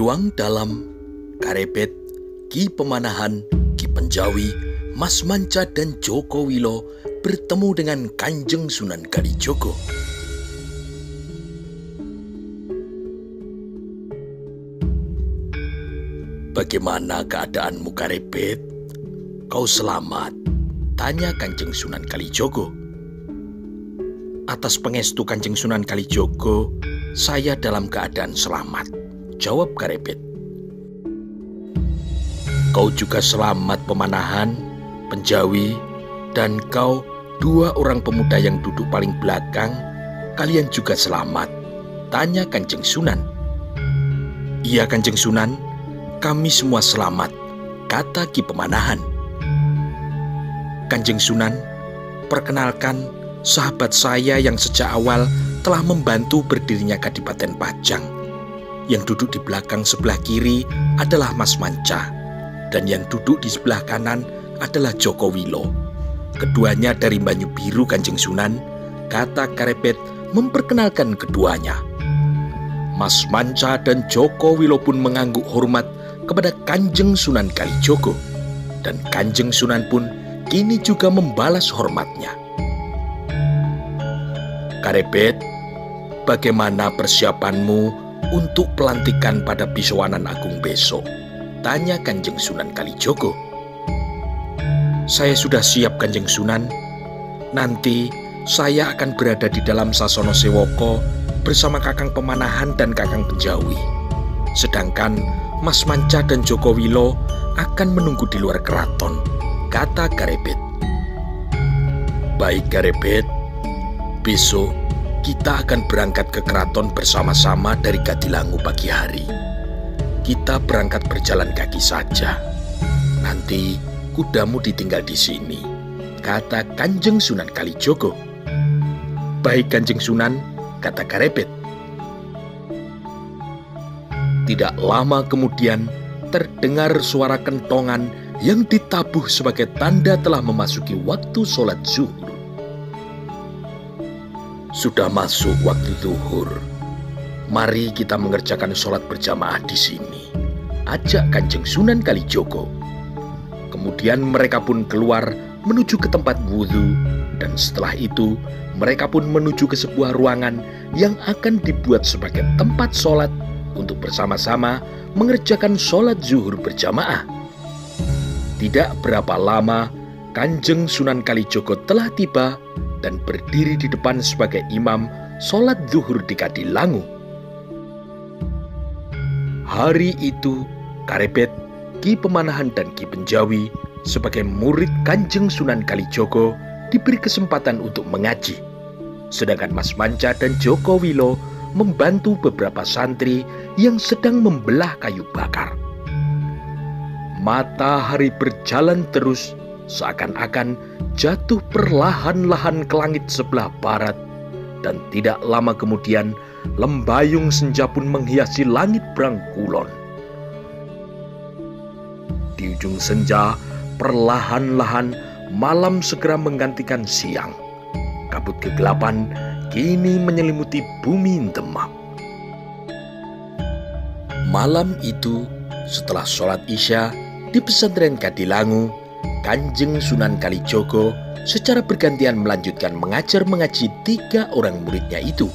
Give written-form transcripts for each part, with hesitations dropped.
Ruang dalam, Karebet, Ki Pemanahan, Ki Penjawi, Mas Manca dan Joko Wilo bertemu dengan Kanjeng Sunan Kalijogo. "Bagaimana keadaanmu, Karebet? Kau selamat?" tanya Kanjeng Sunan Kalijogo. "Atas pengestu Kanjeng Sunan Kalijogo, saya dalam keadaan selamat," jawab Karebet. "Kau juga selamat, Pemanahan, Penjawi, dan kau, dua orang pemuda yang duduk paling belakang, kalian juga selamat?" tanya Kanjeng Sunan. "Iya, Kanjeng Sunan, kami semua selamat," kata Ki Pemanahan. "Kanjeng Sunan, perkenalkan sahabat saya yang sejak awal telah membantu berdirinya Kadipaten Pajang. Yang duduk di belakang sebelah kiri adalah Mas Manca, dan yang duduk di sebelah kanan adalah Joko Wilo. Keduanya dari Banyu Biru, Kanjeng Sunan," kata Karebet memperkenalkan keduanya. Mas Manca dan Joko Wilo pun mengangguk hormat kepada Kanjeng Sunan Kalijogo, dan Kanjeng Sunan pun kini juga membalas hormatnya. "Karebet, bagaimana persiapanmu untuk pelantikan pada Bisowanan Agung besok?" tanya Kanjeng Sunan Kalijogo. "Saya sudah siap, Kanjeng Sunan. Nanti saya akan berada di dalam Sasono Sewoko bersama Kakang Pemanahan dan Kakang Penjawi. Sedangkan Mas Manca dan Joko Wilo akan menunggu di luar keraton," kata Karebet. "Baik, Karebet. Besok kita akan berangkat ke keraton bersama-sama dari Gatilangu pagi hari. Kita berangkat berjalan kaki saja. Nanti kudamu ditinggal di sini," kata Kanjeng Sunan Kalijogo. "Baik, Kanjeng Sunan," kata Karebet. Tidak lama kemudian terdengar suara kentongan yang ditabuh sebagai tanda telah memasuki waktu sholat zuhur. "Sudah masuk waktu zuhur. Mari kita mengerjakan sholat berjamaah di sini," ajak Kanjeng Sunan Kalijogo. Kemudian mereka pun keluar menuju ke tempat wudhu, dan setelah itu mereka pun menuju ke sebuah ruangan yang akan dibuat sebagai tempat sholat untuk bersama-sama mengerjakan sholat zuhur berjamaah. Tidak berapa lama, Kanjeng Sunan Kalijogo telah tiba dan berdiri di depan sebagai imam sholat zuhur di Kadilangu. Hari itu, Karebet, Ki Pemanahan dan Ki Penjawi sebagai murid Kanjeng Sunan Kalijogo diberi kesempatan untuk mengaji. Sedangkan Mas Manca dan Joko Wilo membantu beberapa santri yang sedang membelah kayu bakar. Matahari berjalan terus seakan-akan jatuh perlahan-lahan ke langit sebelah barat, dan tidak lama kemudian lembayung senja pun menghiasi langit Brangkulon. Di ujung senja, perlahan-lahan malam segera menggantikan siang. Kabut kegelapan kini menyelimuti bumi Demak. Malam itu, setelah sholat Isya di pesantren Kadilangu, Kanjeng Sunan Kalijogo secara bergantian melanjutkan mengajar mengaji 3 orang muridnya itu.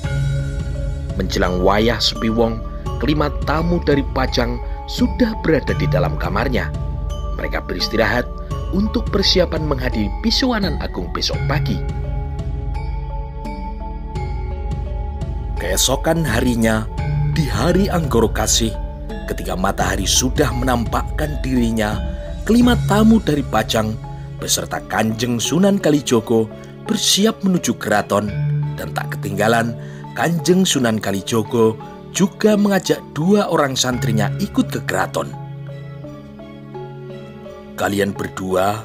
Menjelang wayah sepi wong, kelima tamu dari Pajang sudah berada di dalam kamarnya. Mereka beristirahat untuk persiapan menghadiri Bisowanan Agung besok pagi. Keesokan harinya, di hari Anggoro Kasih, ketika matahari sudah menampakkan dirinya, kelima tamu dari Pajang beserta Kanjeng Sunan Kalijogo bersiap menuju keraton, dan tak ketinggalan Kanjeng Sunan Kalijogo juga mengajak 2 orang santrinya ikut ke keraton. "Kalian berdua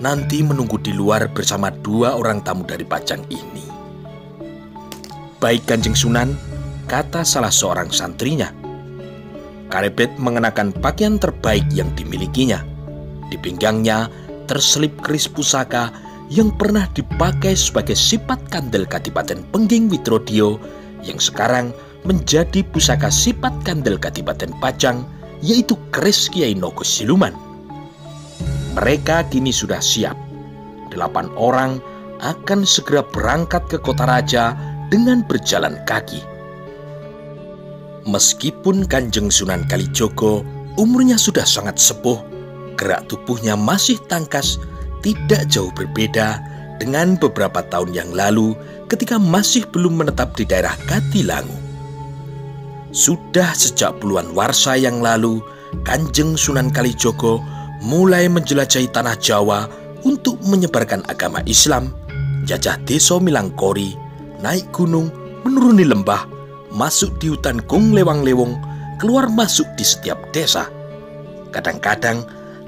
nanti menunggu di luar bersama 2 orang tamu dari Pajang ini." "Baik, Kanjeng Sunan," kata salah seorang santrinya. Karebet mengenakan pakaian terbaik yang dimilikinya. Di pinggangnya terselip keris pusaka yang pernah dipakai sebagai sipat kandel Kadipaten Pengging Widrodyo, yang sekarang menjadi pusaka sifat kandel Kadipaten Pajang, yaitu keris Kiai Nogo Siluman. Mereka kini sudah siap. 8 orang akan segera berangkat ke Kota Raja dengan berjalan kaki. Meskipun Kanjeng Sunan Kalijogo umurnya sudah sangat sepuh, gerak tubuhnya masih tangkas, tidak jauh berbeda dengan beberapa tahun yang lalu ketika masih belum menetap di daerah Katilangu. Sudah sejak puluhan warsa yang lalu, Kanjeng Sunan Kalijogo mulai menjelajahi tanah Jawa untuk menyebarkan agama Islam, jajah desa Milangkori, naik gunung, menuruni lembah, masuk di hutan Gung Lewang-Lewong, keluar masuk di setiap desa. Kadang-kadang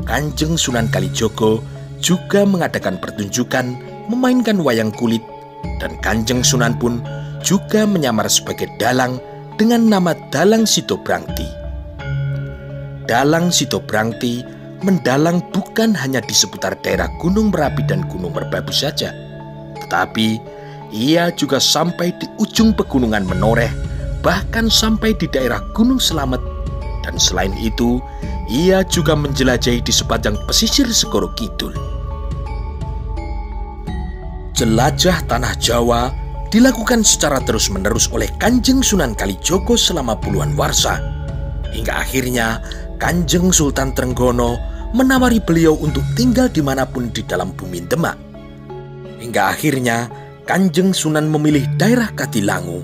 Kanjeng Sunan Kalijogo juga mengadakan pertunjukan, memainkan wayang kulit, dan Kanjeng Sunan pun juga menyamar sebagai dalang dengan nama Dalang Sitobrangti. Dalang Sitobrangti mendalang bukan hanya di seputar daerah Gunung Merapi dan Gunung Merbabu saja, tetapi ia juga sampai di ujung pegunungan Menoreh, bahkan sampai di daerah Gunung Slamet. Dan selain itu, ia juga menjelajahi di sepanjang pesisir Segoro Kidul. Jelajah tanah Jawa dilakukan secara terus-menerus oleh Kanjeng Sunan Kalijogo selama puluhan warsa, hingga akhirnya Kanjeng Sultan Trenggono menawari beliau untuk tinggal dimanapun di dalam bumi Demak. Hingga akhirnya Kanjeng Sunan memilih daerah Katilangu,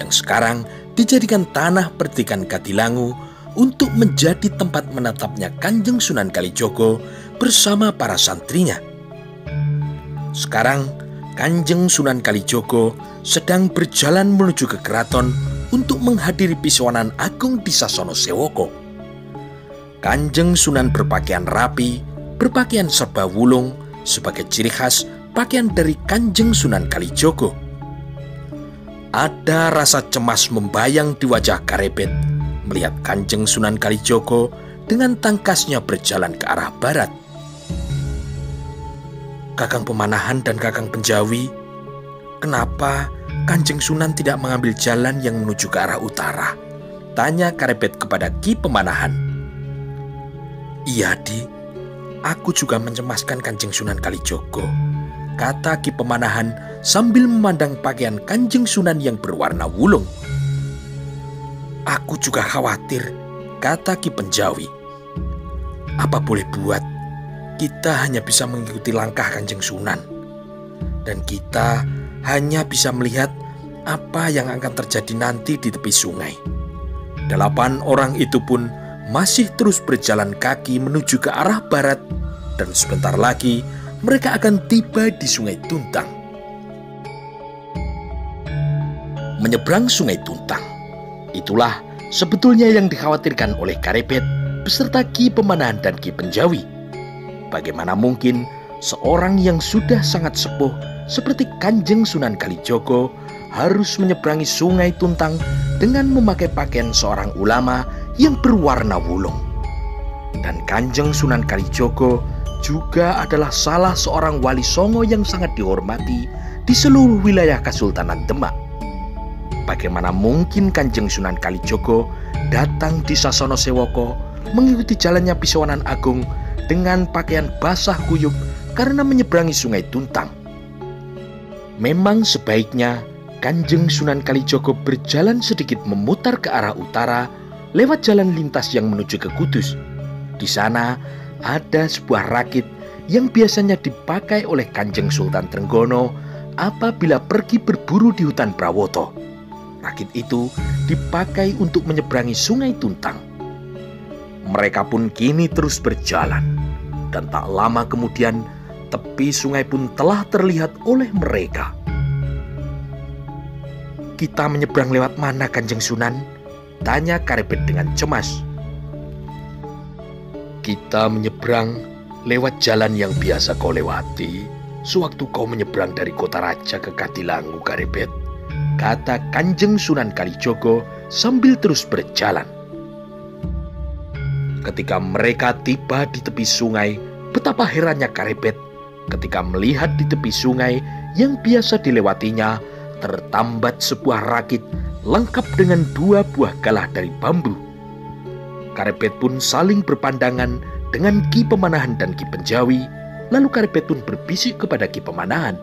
yang sekarang dijadikan tanah perdikan Katilangu, untuk menjadi tempat menetapnya Kanjeng Sunan Kalijogo bersama para santrinya. Sekarang Kanjeng Sunan Kalijogo sedang berjalan menuju ke keraton untuk menghadiri Pisowanan Agung di Sasono Sewoko. Kanjeng Sunan berpakaian rapi, berpakaian serba wulung sebagai ciri khas pakaian dari Kanjeng Sunan Kalijogo. Ada rasa cemas membayang di wajah Karebet melihat Kanjeng Sunan Kalijogo dengan tangkasnya berjalan ke arah barat. Kakang Pemanahan dan Kakang Penjawi, kenapa Kanjeng Sunan tidak mengambil jalan yang menuju ke arah utara? Tanya Karebet kepada Ki Pemanahan. Iya, Di, aku juga mencemaskan Kanjeng Sunan Kalijogo, kata Ki Pemanahan sambil memandang pakaian Kanjeng Sunan yang berwarna wulung. Aku juga khawatir, kata Ki Penjawi. Apa boleh buat, kita hanya bisa mengikuti langkah Kanjeng Sunan, dan kita hanya bisa melihat apa yang akan terjadi nanti di tepi sungai. 8 orang itu pun masih terus berjalan kaki menuju ke arah barat, dan sebentar lagi mereka akan tiba di Sungai Tuntang. Menyeberang Sungai Tuntang, itulah sebetulnya yang dikhawatirkan oleh Karebet beserta Ki Pemanahan dan Ki Penjawi. Bagaimana mungkin seorang yang sudah sangat sepuh seperti Kanjeng Sunan Kalijogo harus menyeberangi Sungai Tuntang dengan memakai pakaian seorang ulama yang berwarna wulung. Dan Kanjeng Sunan Kalijogo juga adalah salah seorang wali songo yang sangat dihormati di seluruh wilayah Kesultanan Demak. Bagaimana mungkin Kanjeng Sunan Kalijogo datang di Sasono Sewoko mengikuti jalannya Pisowanan Agung dengan pakaian basah kuyup karena menyeberangi Sungai Tuntang? Memang sebaiknya Kanjeng Sunan Kalijogo berjalan sedikit memutar ke arah utara lewat jalan lintas yang menuju ke Kudus. Di sana ada sebuah rakit yang biasanya dipakai oleh Kanjeng Sultan Trenggono apabila pergi berburu di hutan Prawoto. Rakit itu dipakai untuk menyeberangi Sungai Tuntang. Mereka pun kini terus berjalan, dan tak lama kemudian tepi sungai pun telah terlihat oleh mereka. Kita menyeberang lewat mana, Kanjeng Sunan? Tanya Karebet dengan cemas. Kita menyeberang lewat jalan yang biasa kau lewati sewaktu kau menyeberang dari Kota Raja ke Katilangu, Karebet, kata Kanjeng Sunan Kalijogo sambil terus berjalan. Ketika mereka tiba di tepi sungai, betapa herannya Karebet ketika melihat di tepi sungai yang biasa dilewatinya tertambat sebuah rakit lengkap dengan 2 buah galah dari bambu. Karepet pun saling berpandangan dengan Ki Pemanahan dan Ki Penjawi. Lalu Karepet pun berbisik kepada Ki Pemanahan.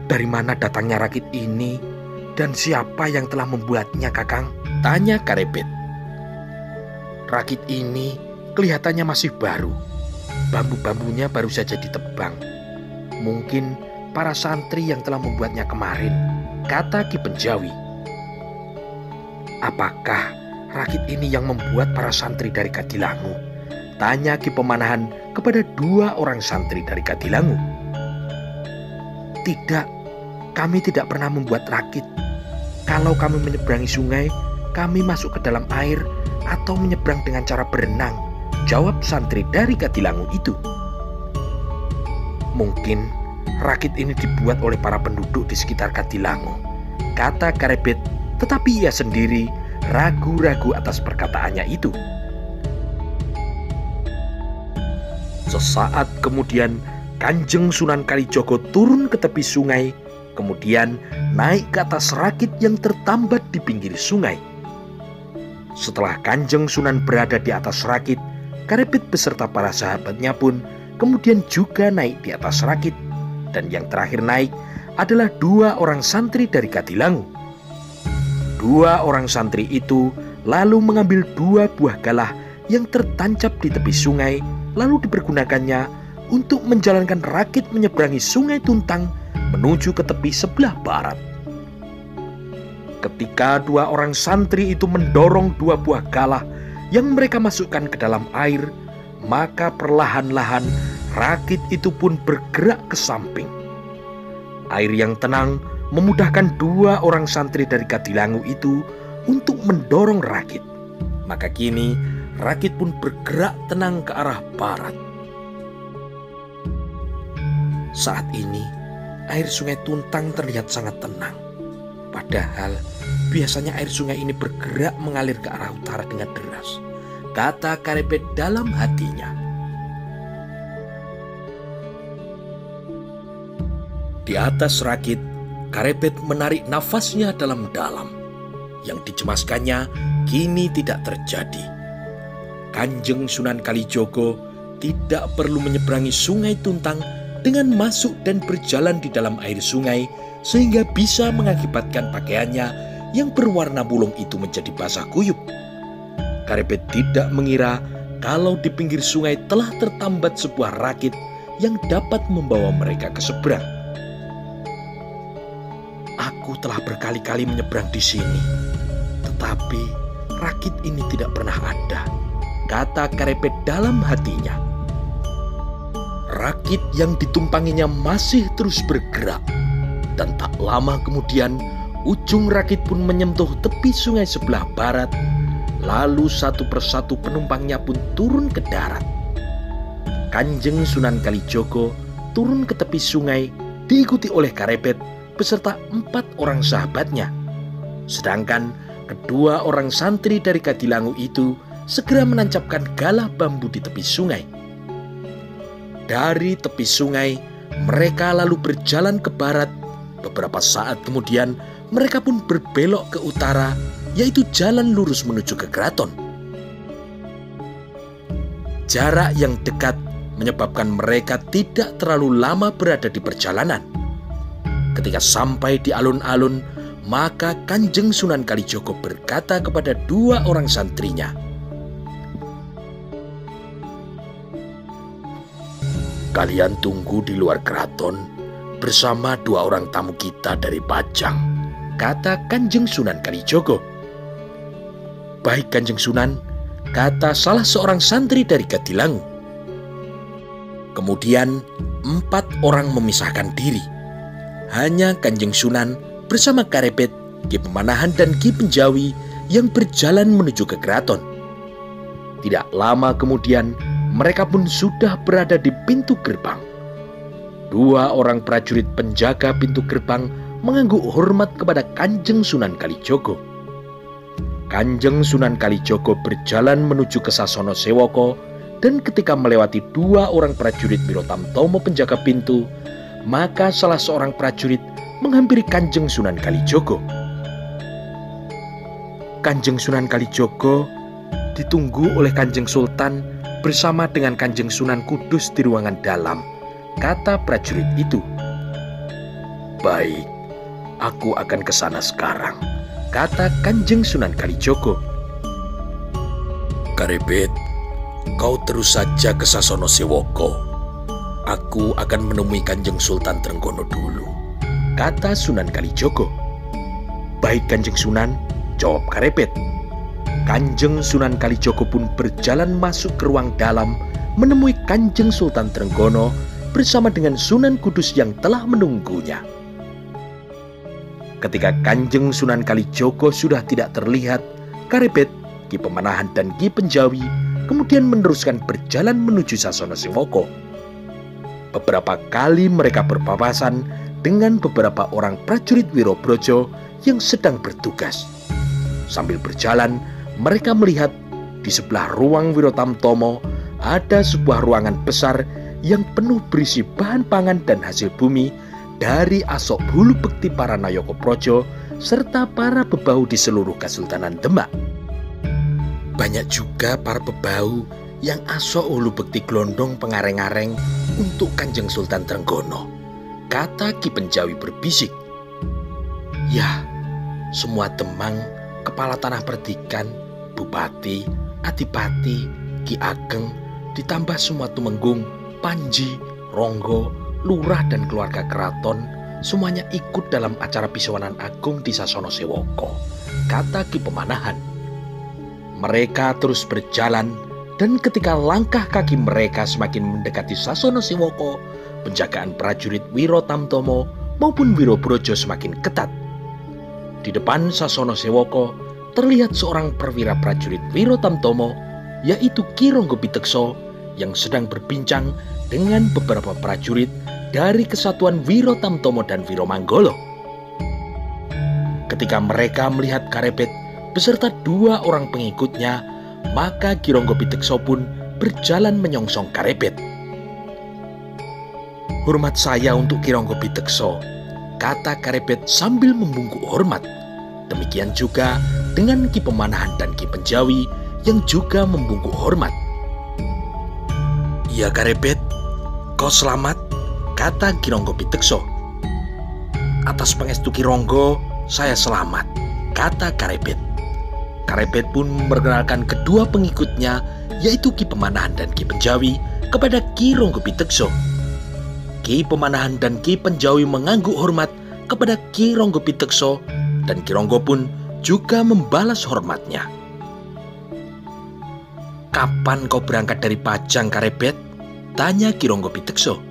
"Dari mana datangnya rakit ini dan siapa yang telah membuatnya, Kakang?" tanya Karepet. "Rakit ini kelihatannya masih baru. Bambu-bambunya baru saja ditebang. Mungkin para santri yang telah membuatnya kemarin," kata Ki Penjawi. "Apakah rakit ini yang membuat para santri dari Kadilangu?" tanya Ki Pemanahan kepada 2 orang santri dari Kadilangu. "Tidak, kami tidak pernah membuat rakit. Kalau kami menyeberangi sungai, kami masuk ke dalam air atau menyeberang dengan cara berenang," jawab santri dari Kadilangu itu. "Mungkin rakit ini dibuat oleh para penduduk di sekitar Kadilangu," kata Karepet, tetapi ia sendiri ragu-ragu atas perkataannya itu. Sesaat kemudian Kanjeng Sunan Kalijogo turun ke tepi sungai, kemudian naik ke atas rakit yang tertambat di pinggir sungai. Setelah Kanjeng Sunan berada di atas rakit, Karepet beserta para sahabatnya pun kemudian juga naik di atas rakit. Dan yang terakhir naik adalah 2 orang santri dari Kadilangu. 2 orang santri itu lalu mengambil 2 buah galah yang tertancap di tepi sungai, lalu dipergunakannya untuk menjalankan rakit menyeberangi Sungai Tuntang menuju ke tepi sebelah barat. Ketika 2 orang santri itu mendorong 2 buah galah yang mereka masukkan ke dalam air, maka perlahan-lahan rakit itu pun bergerak ke samping. Air yang tenang memudahkan 2 orang santri dari Kadilangu itu untuk mendorong rakit. Maka kini rakit pun bergerak tenang ke arah barat. Saat ini air Sungai Tuntang terlihat sangat tenang. Padahal biasanya air sungai ini bergerak mengalir ke arah utara dengan deras, kata Karepet dalam hatinya. Di atas rakit, Karepet menarik nafasnya dalam-dalam. Yang dicemaskannya kini tidak terjadi. Kanjeng Sunan Kalijogo tidak perlu menyeberangi Sungai Tuntang dengan masuk dan berjalan di dalam air sungai, sehingga bisa mengakibatkan pakaiannya yang berwarna bulung itu menjadi basah kuyup. Karepet tidak mengira kalau di pinggir sungai telah tertambat sebuah rakit yang dapat membawa mereka ke seberang. "Aku telah berkali-kali menyeberang di sini, tetapi rakit ini tidak pernah ada," kata Karepet dalam hatinya. Rakit yang ditumpanginya masih terus bergerak, dan tak lama kemudian ujung rakit pun menyentuh tepi sungai sebelah barat. Lalu satu persatu penumpangnya pun turun ke darat. Kanjeng Sunan Kalijogo turun ke tepi sungai diikuti oleh Karepet beserta 4 orang sahabatnya. Sedangkan kedua orang santri dari Kadilangu itu segera menancapkan galah bambu di tepi sungai. Dari tepi sungai, mereka lalu berjalan ke barat. Beberapa saat kemudian, mereka pun berbelok ke utara, yaitu jalan lurus menuju ke keraton. Jarak yang dekat menyebabkan mereka tidak terlalu lama berada di perjalanan. Ketika sampai di alun-alun, maka Kanjeng Sunan Kalijogo berkata kepada 2 orang santrinya, "Kalian tunggu di luar keraton bersama 2 orang tamu kita dari Pajang," kata Kanjeng Sunan Kalijogo. "Baik Kanjeng Sunan," kata salah seorang santri dari Kadilangu. Kemudian 4 orang memisahkan diri. Hanya Kanjeng Sunan bersama Karepet, Ki Pemanahan dan Ki Penjawi yang berjalan menuju ke keraton. Tidak lama kemudian mereka pun sudah berada di pintu gerbang. 2 orang prajurit penjaga pintu gerbang mengangguk hormat kepada Kanjeng Sunan Kalijogo. Kanjeng Sunan Kalijogo berjalan menuju ke Sasono Sewoko, dan ketika melewati 2 orang prajurit Wirotamtomo penjaga pintu, maka salah seorang prajurit menghampiri Kanjeng Sunan Kalijogo. Kanjeng Sunan Kalijogo ditunggu oleh Kanjeng Sultan bersama dengan Kanjeng Sunan Kudus di ruangan dalam, kata prajurit itu. Baik, aku akan ke sana sekarang, kata Kanjeng Sunan Kalijogo. Karebet, kau terus saja ke Sasono Sewoko. Aku akan menemui Kanjeng Sultan Trenggono dulu, kata Sunan Kalijogo. Baik Kanjeng Sunan, jawab Karebet. Kanjeng Sunan Kalijogo pun berjalan masuk ke ruang dalam menemui Kanjeng Sultan Trenggono bersama dengan Sunan Kudus yang telah menunggunya. Ketika Kanjeng Sunan Kalijogo sudah tidak terlihat, Karebet, Ki Pemanahan dan Ki Penjawi kemudian meneruskan berjalan menuju Sasono Sewoko. Beberapa kali mereka berpapasan dengan beberapa orang prajurit Wirobrojo yang sedang bertugas. Sambil berjalan, mereka melihat di sebelah ruang Wirotamtomo ada sebuah ruangan besar yang penuh berisi bahan pangan dan hasil bumi dari asok hulu bekti para Nayaka Praja serta para bebahu di seluruh Kesultanan Demak. Banyak juga para bebahu yang asok hulu bekti glondong pengareng-areng untuk Kanjeng Sultan Trenggono, kata Ki Penjawi berbisik. Ya, semua Demang, kepala tanah perdikan, bupati, adipati, Ki Ageng, ditambah semua tumenggung, panji, ronggo, lurah dan keluarga keraton, semuanya ikut dalam acara Pisawanan Agung di Sasono Sewoko, kata Ki Pemanahan. Mereka terus berjalan, dan ketika langkah kaki mereka semakin mendekati Sasono Sewoko, penjagaan prajurit Wirotamtomo maupun Wirobrojo semakin ketat. Di depan Sasono Sewoko terlihat seorang perwira prajurit Wirotamtomo, yaitu Ki Ronggo Pitekso, yang sedang berbincang dengan beberapa prajurit dari Kesatuan Wirotamtomo dan Wiromanggolo. Ketika mereka melihat Karebet beserta dua orang pengikutnya, maka Ki Ronggo Pitekso pun berjalan menyongsong Karebet. Hormat saya untuk Ki Ronggo Pitekso, kata Karebet sambil membungkuk hormat. Demikian juga dengan Ki Pemanahan dan Ki Penjawi yang juga membungkuk hormat. Ya Karebet, kau selamat, kata Ki Ronggo Pitekso. Atas pangestu Ki Ronggo, saya selamat, kata Karebet. Karebet pun memperkenalkan kedua pengikutnya, yaitu Ki Pemanahan dan Ki Penjawi, kepada Ki Ronggo Pitekso. Ki Pemanahan dan Ki Penjawi mengangguk hormat kepada Ki Ronggo Pitekso, dan Ki Ronggo pun juga membalas hormatnya. Kapan kau berangkat dari Pajang, Karebet? Tanya Ki Ronggo Pitekso.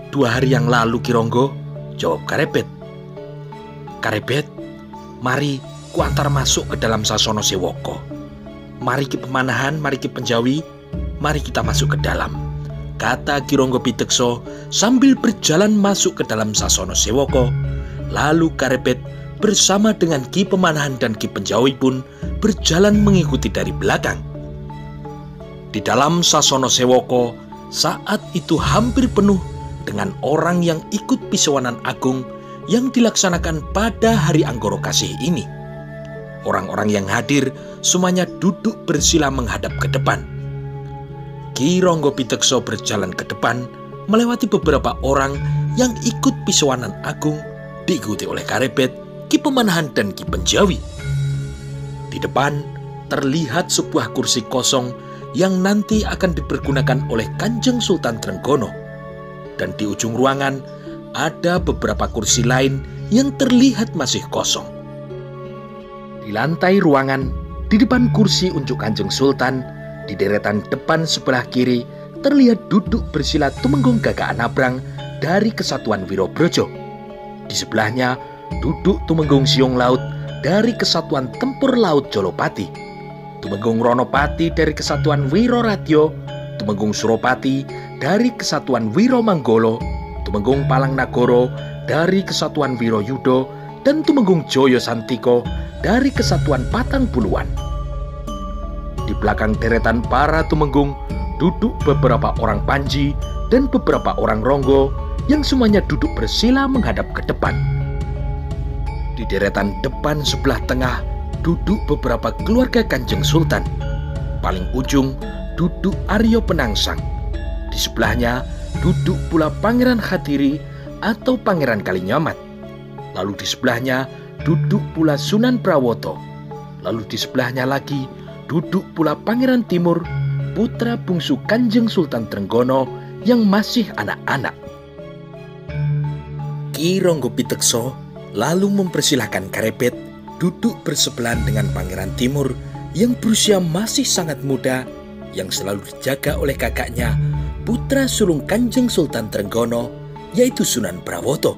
2 hari yang lalu, Ki Ronggo, jawab Karebet. Karebet, mari ku antar masuk ke dalam Sasono Sewoko. Mari Ki Pemanahan, mari Ki Penjawi, mari kita masuk ke dalam, kata Ki Ronggo Pitekso sambil berjalan masuk ke dalam Sasono Sewoko. Lalu Karebet bersama dengan Ki Pemanahan dan Ki Penjawi pun berjalan mengikuti dari belakang. Di dalam Sasono Sewoko saat itu hampir penuh dengan orang yang ikut Pisawanan Agung yang dilaksanakan pada hari Anggoro Kasih ini. Orang-orang yang hadir semuanya duduk bersila menghadap ke depan. Ki Ronggo Pitekso berjalan ke depan melewati beberapa orang yang ikut Pisawanan Agung diikuti oleh Karebet, Ki Pemanahan dan Ki Penjawi. Di depan terlihat sebuah kursi kosong yang nanti akan dipergunakan oleh Kanjeng Sultan Trenggono. Dan di ujung ruangan ada beberapa kursi lain yang terlihat masih kosong. Di lantai ruangan, di depan kursi untuk Kanjeng Sultan, di deretan depan sebelah kiri terlihat duduk bersila Tumenggung Gagak Nabrang dari Kesatuan Wirobrojo. Di sebelahnya duduk Tumenggung Siung Laut dari Kesatuan Tempur Laut Jolopati, Tumenggung Ronopati dari Kesatuan Wiroradyo, Tumenggung Suropati dari Kesatuan Wiromanggolo, Tumenggung Palangnagoro dari Kesatuan Wiroyudo, dan Tumenggung Joyo Santiko dari Kesatuan Patangbuluan. Di belakang deretan para Tumenggung duduk beberapa orang panji dan beberapa orang ronggo yang semuanya duduk bersila menghadap ke depan. Di deretan depan sebelah tengah duduk beberapa keluarga Kanjeng Sultan. Paling ujung duduk Aryo Penangsang. Di sebelahnya duduk pula Pangeran Khatiri atau Pangeran Kalinyamat. Lalu di sebelahnya duduk pula Sunan Prawoto. Lalu di sebelahnya lagi duduk pula Pangeran Timur, putra bungsu Kanjeng Sultan Trenggono yang masih anak-anak. Ki Ronggo Pitekso lalu mempersilahkan Karepet duduk bersebelahan dengan Pangeran Timur yang berusia masih sangat muda, yang selalu dijaga oleh kakaknya, putra sulung Kanjeng Sultan Trenggono, yaitu Sunan Prawoto.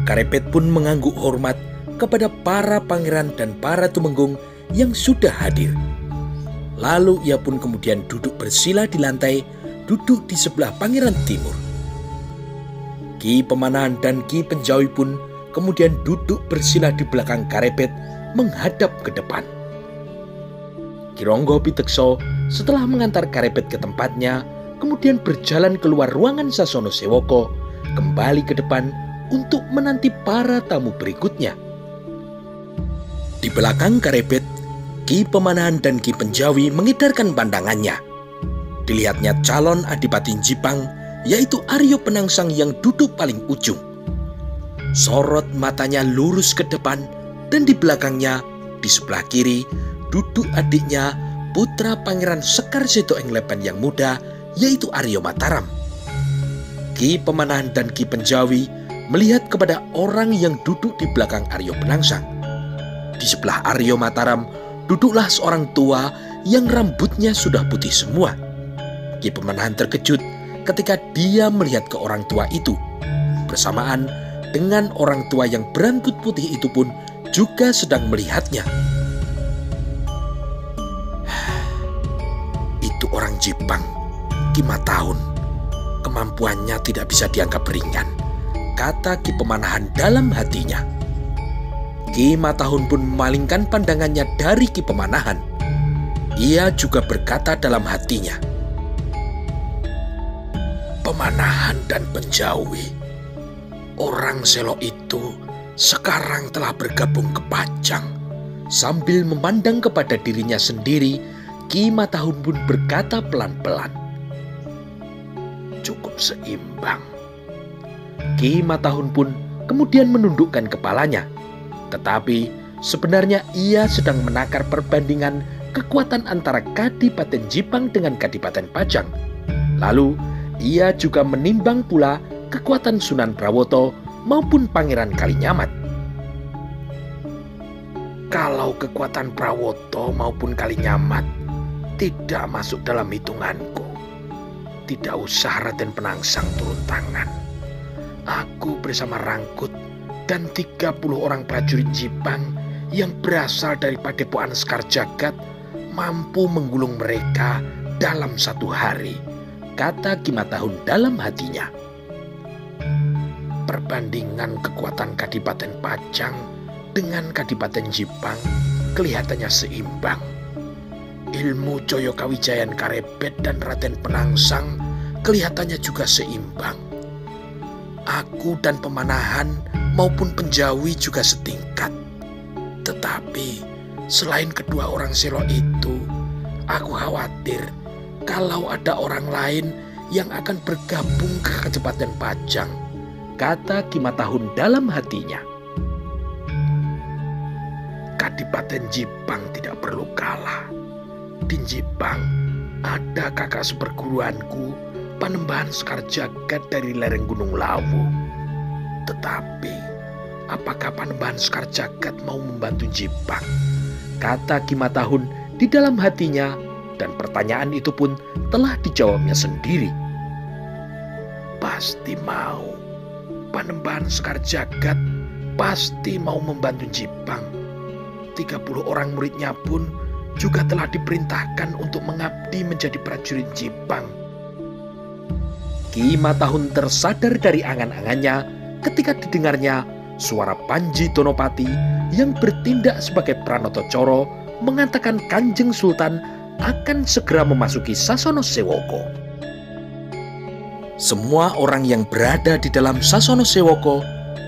Karepet pun mengangguk hormat kepada para pangeran dan para tumenggung yang sudah hadir. Lalu ia pun kemudian duduk bersila di lantai, duduk di sebelah Pangeran Timur. Ki Pemanahan dan Ki Penjawi pun kemudian duduk bersila di belakang Karepet menghadap ke depan. Ki Ronggo Pitekso setelah mengantar Karepet ke tempatnya, kemudian berjalan keluar ruangan Sasono Sewoko, kembali ke depan untuk menanti para tamu berikutnya. Di belakang Karepet, Ki Pemanahan dan Ki Penjawi mengedarkan pandangannya. Dilihatnya calon Adipati Jipang, yaitu Aryo Penangsang yang duduk paling ujung. Sorot matanya lurus ke depan, dan di belakangnya, di sebelah kiri, duduk adiknya, putra Pangeran Sekar Seto Englepen yang muda, yaitu Aryo Mataram. Ki Pemanahan dan Ki Penjawi melihat kepada orang yang duduk di belakang Aryo Penangsang. Di sebelah Aryo Mataram, duduklah seorang tua yang rambutnya sudah putih semua. Ki Pemanahan terkejut ketika dia melihat ke orang tua itu. Bersamaan dengan orang tua yang berambut putih itu pun juga sedang melihatnya. Itu orang Jipang, Ki Matahun. Kemampuannya tidak bisa dianggap ringan, kata Ki Pemanahan dalam hatinya. Ki Matahun pun memalingkan pandangannya dari Ki Pemanahan. Ia juga berkata dalam hatinya, Pemanahan dan Penjawi, orang Selo itu sekarang telah bergabung ke Pajang. Sambil memandang kepada dirinya sendiri, Ki Matahun pun berkata pelan-pelan, cukup seimbang. Ki Matahun pun kemudian menundukkan kepalanya. Tetapi sebenarnya ia sedang menakar perbandingan kekuatan antara Kadipaten Jipang dengan Kadipaten Pajang. Lalu ia juga menimbang pula kekuatan Sunan Prawoto maupun Pangeran Kalinyamat. Kalau kekuatan Prawoto maupun Kalinyamat tidak masuk dalam hitunganku, tidak usah Raden Penangsang turun tangan. Aku bersama Rangkut dan 30 orang prajurit Jipang yang berasal dari Padepokan Sekar Jagad mampu menggulung mereka dalam 1 hari, kata Ki Matahun dalam hatinya. Perbandingan kekuatan Kadipaten Pajang dengan Kadipaten Jipang kelihatannya seimbang. Ilmu Joyo Kawijayan Karepet dan Raden Penangsang kelihatannya juga seimbang. Aku dan Pemanahan maupun Penjawi juga setingkat. Tetapi selain kedua orang Selo itu, aku khawatir kalau ada orang lain yang akan bergabung ke Kadipaten Pajang, kata Ki Matahun dalam hatinya. Kadipaten Jipang tidak perlu kalah. Di Jipang ada kakak seperguruanku, Panembahan Sekar Jagad dari lereng Gunung Lawu. Tetapi apakah Panembahan Sekar Jagad mau membantu Jipang? Kata Ki Matahun di dalam hatinya, dan pertanyaan itu pun telah dijawabnya sendiri. Pasti mau. Panembahan Sekar Jagad pasti mau membantu Jipang. 30 orang muridnya pun juga telah diperintahkan untuk mengabdi menjadi prajurit Jipang. Ki Matahun tersadar dari angan-angannya ketika didengarnya suara Panji Tonopati yang bertindak sebagai Pranoto Coro mengatakan Kanjeng Sultan akan segera memasuki Sasono Sewoko. Semua orang yang berada di dalam Sasono Sewoko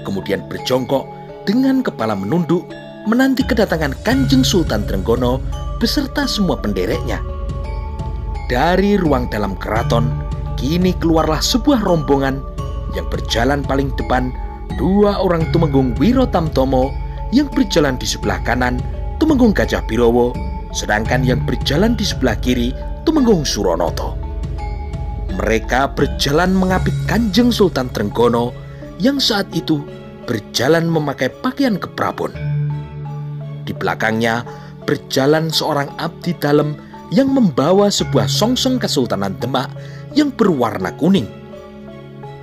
kemudian berjongkok dengan kepala menunduk menanti kedatangan Kanjeng Sultan Trenggono beserta semua pendereknya. Dari ruang dalam keraton, kini keluarlah sebuah rombongan yang berjalan paling depan, 2 orang Tumenggung Wiro Tamtomo, yang berjalan di sebelah kanan Tumenggung Gajah Birowo, sedangkan yang berjalan di sebelah kiri Tumenggung Suronoto. Mereka berjalan mengapit Kanjeng Sultan Trenggono yang saat itu berjalan memakai pakaian keprabon. Di belakangnya berjalan seorang abdi dalem yang membawa sebuah songsong Kesultanan Demak yang berwarna kuning.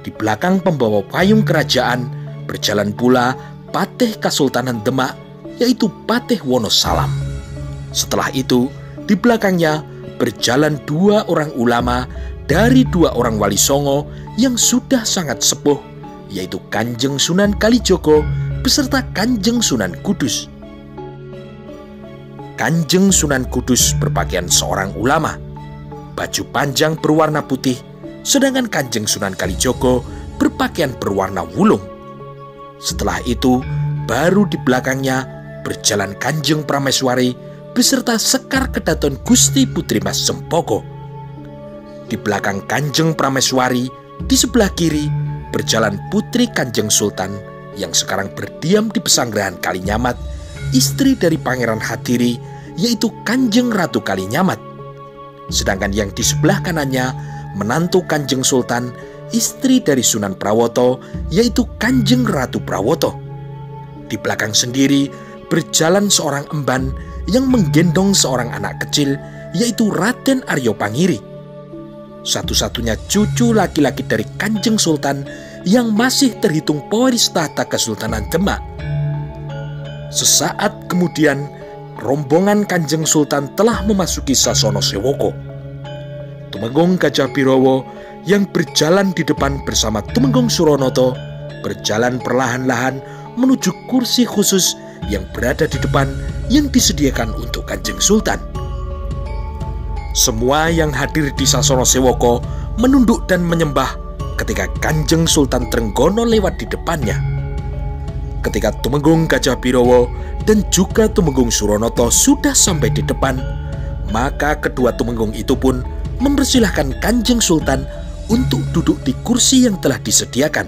Di belakang pembawa payung kerajaan berjalan pula Patih Kesultanan Demak, yaitu Patih Wonosalam. Setelah itu, di belakangnya berjalan 2 orang ulama dari 2 orang wali songo yang sudah sangat sepuh, yaitu Kanjeng Sunan Kalijogo beserta Kanjeng Sunan Kudus. Kanjeng Sunan Kudus berpakaian seorang ulama, baju panjang berwarna putih, sedangkan Kanjeng Sunan Kalijogo berpakaian berwarna wulung. Setelah itu, baru di belakangnya berjalan Kanjeng Prameswari beserta Sekar Kedaton Gusti Putri Mas Sempoko. Di belakang Kanjeng Prameswari, di sebelah kiri berjalan Putri Kanjeng Sultan yang sekarang berdiam di Pesanggerahan Kalinyamat, istri dari Pangeran Hadiri, yaitu Kanjeng Ratu Kalinyamat. Sedangkan yang di sebelah kanannya menantu Kanjeng Sultan, istri dari Sunan Prawoto, yaitu Kanjeng Ratu Prawoto. Di belakang sendiri berjalan seorang emban yang menggendong seorang anak kecil, yaitu Raden Aryo Pangiri, satu-satunya cucu laki-laki dari Kanjeng Sultan yang masih terhitung pewaris tahta Kesultanan Demak. Sesaat kemudian, rombongan Kanjeng Sultan telah memasuki Sasono Sewoko. Tumenggung Gajah Birowo yang berjalan di depan bersama Tumenggung Suronoto berjalan perlahan-lahan menuju kursi khusus yang berada di depan yang disediakan untuk Kanjeng Sultan. Semua yang hadir di Sasono Sewoko menunduk dan menyembah ketika Kanjeng Sultan Trenggono lewat di depannya. Ketika Tumenggung Gajah Birowo dan juga Tumenggung Suronoto sudah sampai di depan, maka kedua Tumenggung itu pun mempersilahkan Kanjeng Sultan untuk duduk di kursi yang telah disediakan.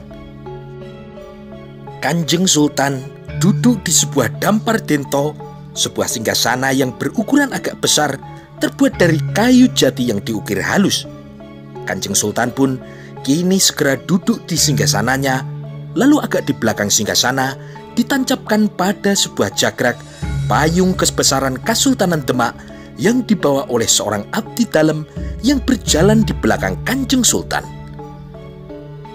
Kanjeng Sultan duduk di sebuah dampar dento, sebuah singgasana yang berukuran agak besar, terbuat dari kayu jati yang diukir halus. Kanjeng Sultan pun kini segera duduk di singgasananya, lalu agak di belakang singgasana ditancapkan pada sebuah jagrak payung kebesaran Kesultanan Demak yang dibawa oleh seorang abdi dalem yang berjalan di belakang Kanjeng Sultan.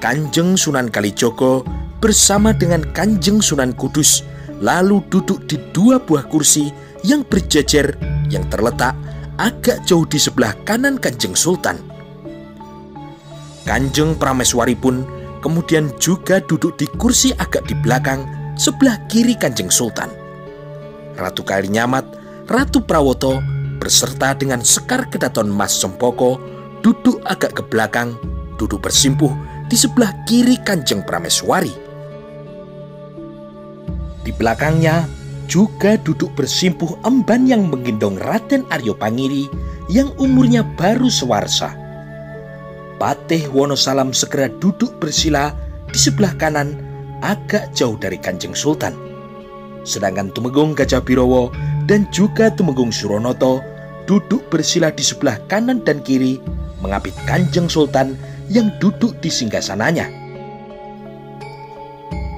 Kanjeng Sunan Kalijogo bersama dengan Kanjeng Sunan Kudus lalu duduk di 2 buah kursi yang berjejer yang terletak agak jauh di sebelah kanan Kanjeng Sultan. Kanjeng Prameswari pun kemudian juga duduk di kursi agak di belakang sebelah kiri Kanjeng Sultan. Ratu Kalinyamat, Ratu Prawoto berserta dengan Sekar Kedaton Mas Sempoko duduk agak ke belakang, duduk bersimpuh di sebelah kiri Kanjeng Prameswari. Di belakangnya juga duduk bersimpuh emban yang menggendong Raden Aryo Pangiri yang umurnya baru sewarsa. Patih Wonosalam segera duduk bersila di sebelah kanan agak jauh dari Kanjeng Sultan. Sedangkan Tumenggung Gajah Birowo dan juga Tumenggung Suronoto duduk bersila di sebelah kanan dan kiri mengapit Kanjeng Sultan yang duduk di singgasananya.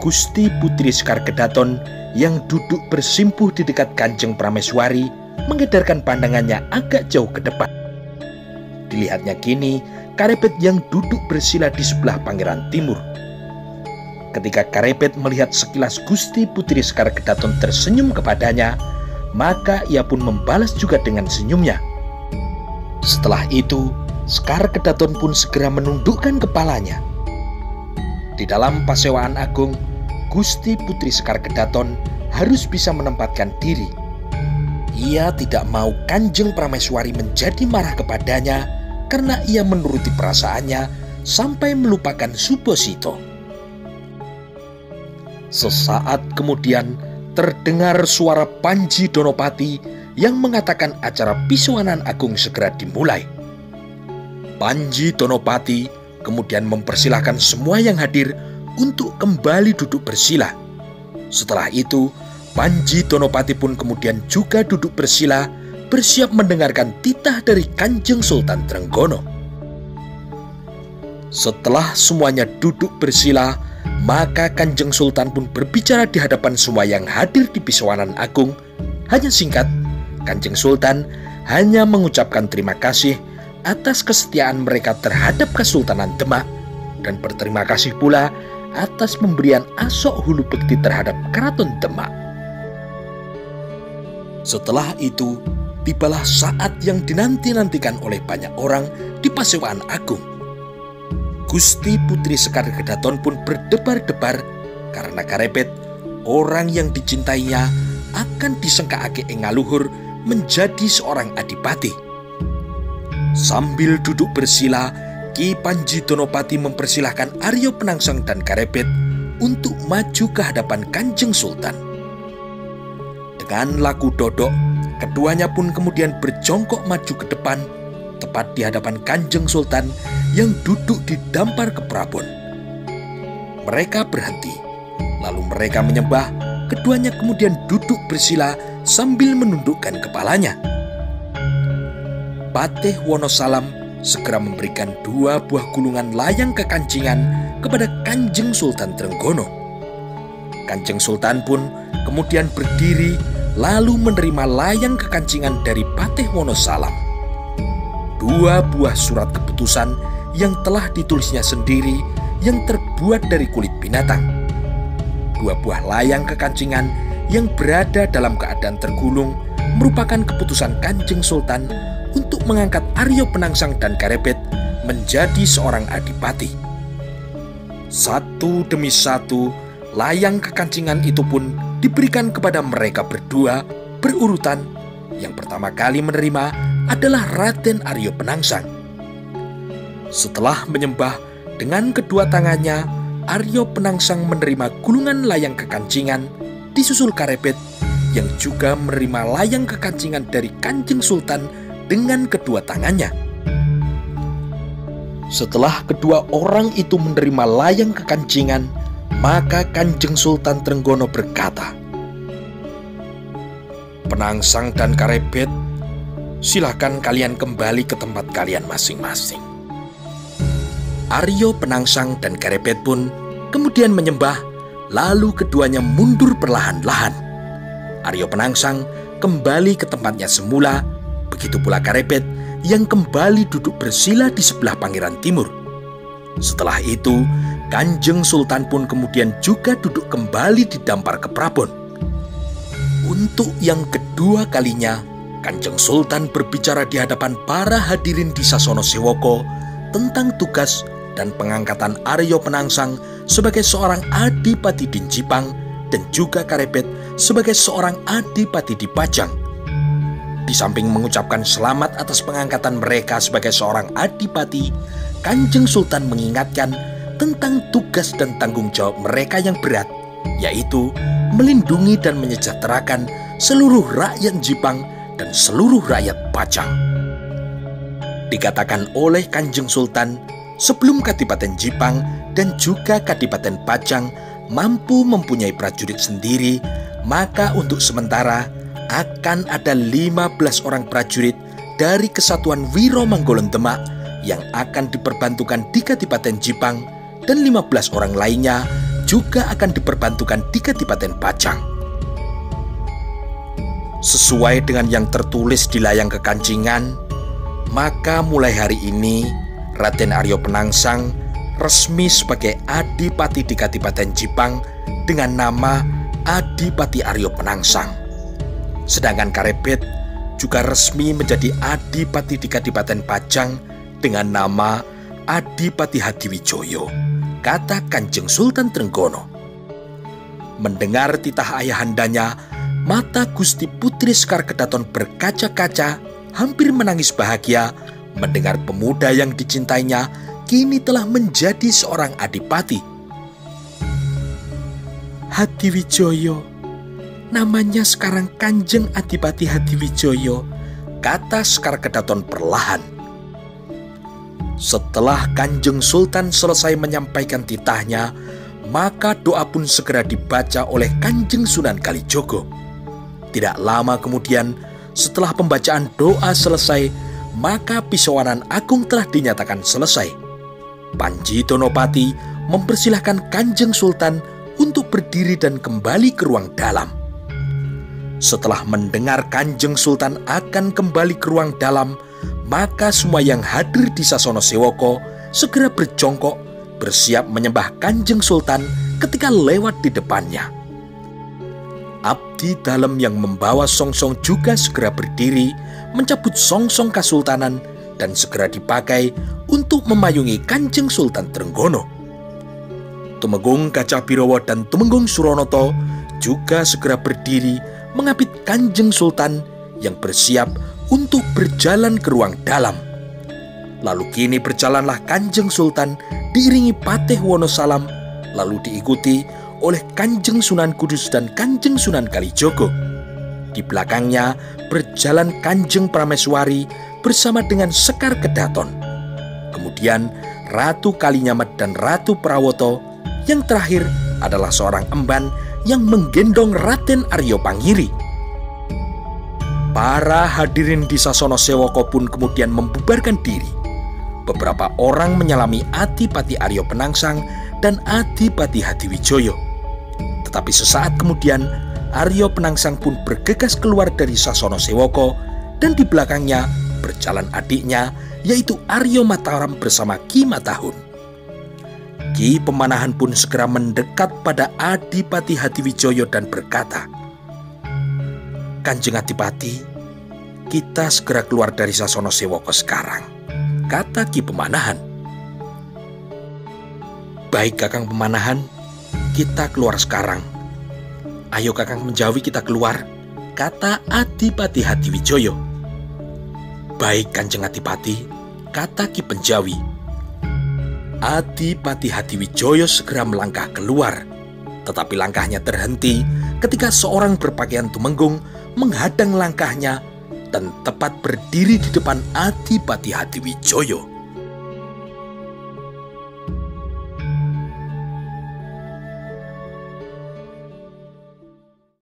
Gusti Putri Sekar Kedaton yang duduk bersimpuh di dekat Kanjeng Prameswari mengedarkan pandangannya agak jauh ke depan. Dilihatnya kini Karepet yang duduk bersila di sebelah Pangeran Timur. Ketika Karepet melihat sekilas Gusti Putri Sekar Kedaton tersenyum kepadanya, maka ia pun membalas juga dengan senyumnya. Setelah itu, Sekar Kedaton pun segera menundukkan kepalanya. Di dalam Pasewaan Agung, Gusti Putri Sekar Kedaton harus bisa menempatkan diri. Ia tidak mau Kanjeng Prameswari menjadi marah kepadanya karena ia menuruti perasaannya sampai melupakan Subosito. Sesaat kemudian terdengar suara Panji Donopati yang mengatakan acara Pisuanan Agung segera dimulai. Panji Donopati kemudian mempersilahkan semua yang hadir untuk kembali duduk bersila. Setelah itu, Panji Donopati pun kemudian juga duduk bersila, bersiap mendengarkan titah dari Kanjeng Sultan Trenggono. Setelah semuanya duduk bersila, maka Kanjeng Sultan pun berbicara di hadapan semua yang hadir di Pisuanan Agung. Hanya singkat, Kanjeng Sultan hanya mengucapkan terima kasih atas kesetiaan mereka terhadap Kesultanan Demak dan berterima kasih pula atas pemberian Asok Hulu Bekti terhadap Keraton Demak. Setelah itu, tibalah saat yang dinanti-nantikan oleh banyak orang di Pasewan Agung. Gusti Putri Sekar Kedaton pun berdebar-debar karena karepet orang yang dicintainya akan disengkaake ing ngaluhur menjadi seorang adipati. Sambil duduk bersila, Ki Panji Donopati mempersilahkan Aryo Penangsang dan Karepet untuk maju ke hadapan Kanjeng Sultan. Dengan laku dodok, keduanya pun kemudian berjongkok maju ke depan, tepat di hadapan Kanjeng Sultan yang duduk di dampar keprabon. Mereka berhenti, lalu mereka menyembah. Keduanya kemudian duduk bersila sambil menundukkan kepalanya. Patih Wonosalam segera memberikan 2 buah gulungan layang kekancingan kepada Kanjeng Sultan Trenggono. Kanjeng Sultan pun kemudian berdiri lalu menerima layang kekancingan dari Patih Wonosalam. 2 buah surat keputusan yang telah ditulisnya sendiri yang terbuat dari kulit binatang. 2 buah layang kekancingan yang berada dalam keadaan tergulung merupakan keputusan Kanjeng Sultan untuk mengangkat Aryo Penangsang dan Karepet menjadi seorang adipati. Satu demi satu, layang kekancingan itu pun diberikan kepada mereka berdua berurutan. Yang pertama kali menerima adalah Raden Aryo Penangsang. Setelah menyembah dengan kedua tangannya, Aryo Penangsang menerima gulungan layang kekancingan, disusul Karepet yang juga menerima layang kekancingan dari Kanjeng Sultan dengan kedua tangannya. Setelah kedua orang itu menerima layang kekancingan, maka Kanjeng Sultan Trenggono berkata, "Penangsang dan Karepet, silahkan kalian kembali ke tempat kalian masing-masing." Aryo Penangsang dan Karepet pun kemudian menyembah, lalu keduanya mundur perlahan-lahan. Aryo Penangsang kembali ke tempatnya semula, begitu pula Karepet yang kembali duduk bersila di sebelah Pangeran Timur. Setelah itu, Kanjeng Sultan pun kemudian juga duduk kembali di dampar keprabon. Untuk yang kedua kalinya, Kanjeng Sultan berbicara di hadapan para hadirin di Sasono Sewoko tentang tugas dan pengangkatan Aryo Penangsang sebagai seorang adipati di Jipang dan juga Karepet sebagai seorang adipati di Pajang. Di samping mengucapkan selamat atas pengangkatan mereka sebagai seorang adipati, Kanjeng Sultan mengingatkan tentang tugas dan tanggung jawab mereka yang berat, yaitu melindungi dan menyejahterakan seluruh rakyat Jipang dan seluruh rakyat Pajang. Dikatakan oleh Kanjeng Sultan, sebelum Kadipaten Jipang dan juga Kadipaten Pajang mampu mempunyai prajurit sendiri, maka untuk sementara akan ada 15 orang prajurit dari Kesatuan Wiro Manggolon Demak yang akan diperbantukan di Kadipaten Jipang, dan 15 orang lainnya juga akan diperbantukan di Kadipaten Pajang. Sesuai dengan yang tertulis di layang kekancingan, maka mulai hari ini Raden Aryo Penangsang resmi sebagai adipati di Kadipaten Jipang dengan nama Adipati Aryo Penangsang. Sedangkan Karepet juga resmi menjadi adipati di Kadipaten Pajang dengan nama Adipati Hadiwijoyo, kata Kanjeng Sultan Trenggono. Mendengar titah ayahandanya, mata Gusti Putri Sekar Kedaton berkaca-kaca, hampir menangis bahagia mendengar pemuda yang dicintainya kini telah menjadi seorang adipati. "Hadiwijoyo, Namanya sekarang Kanjeng Adipati Hadiwijoyo, kata Sekar Kedaton perlahan. Setelah Kanjeng Sultan selesai menyampaikan titahnya, maka doa pun segera dibaca oleh Kanjeng Sunan Kalijogo. Tidak lama kemudian, setelah pembacaan doa selesai, maka Pisowanan Agung telah dinyatakan selesai. Panji Donopati mempersilahkan Kanjeng Sultan untuk berdiri dan kembali ke ruang dalam. Setelah mendengar Kanjeng Sultan akan kembali ke ruang dalam, maka semua yang hadir di Sasono Sewoko segera berjongkok, bersiap menyembah Kanjeng Sultan ketika lewat di depannya. Abdi dalam yang membawa songsong juga segera berdiri, mencabut songsong Kasultanan dan segera dipakai untuk memayungi Kanjeng Sultan Trenggono. Tumenggung Gajah Birowo dan Tumenggung Suronoto juga segera berdiri mengapit Kanjeng Sultan yang bersiap untuk berjalan ke ruang dalam. Lalu kini berjalanlah Kanjeng Sultan diiringi Patih Wonosalam, lalu diikuti oleh Kanjeng Sunan Kudus dan Kanjeng Sunan Kalijogo. Di belakangnya berjalan Kanjeng Prameswari bersama dengan Sekar Kedaton. Kemudian Ratu Kalinyamat dan Ratu Prawoto, yang terakhir adalah seorang emban yang menggendong Raden Aryo Panggiri. Para hadirin di Sasono Sewoko pun kemudian membubarkan diri. Beberapa orang menyalami Adipati Aryo Penangsang dan Adipati Hadiwijoyo. Tetapi sesaat kemudian Aryo Penangsang pun bergegas keluar dari Sasono Sewoko dan di belakangnya berjalan adiknya, yaitu Aryo Mataram bersama Ki Matahun. Ki Pemanahan pun segera mendekat pada Adipati Hadiwijoyo dan berkata, "Kanjeng Adipati, kita segera keluar dari Sasono Sewoko sekarang," kata Ki Pemanahan. "Baik Kakang Pemanahan, kita keluar sekarang. Ayo Kakang Menjawi, kita keluar," kata Adipati Hadiwijoyo. "Baik Kanjeng Adipati," kata Ki Penjawi. Adipati Hadiwijoyo segera melangkah keluar, tetapi langkahnya terhenti ketika seorang berpakaian tumenggung menghadang langkahnya dan tepat berdiri di depan Adipati Hadiwijoyo.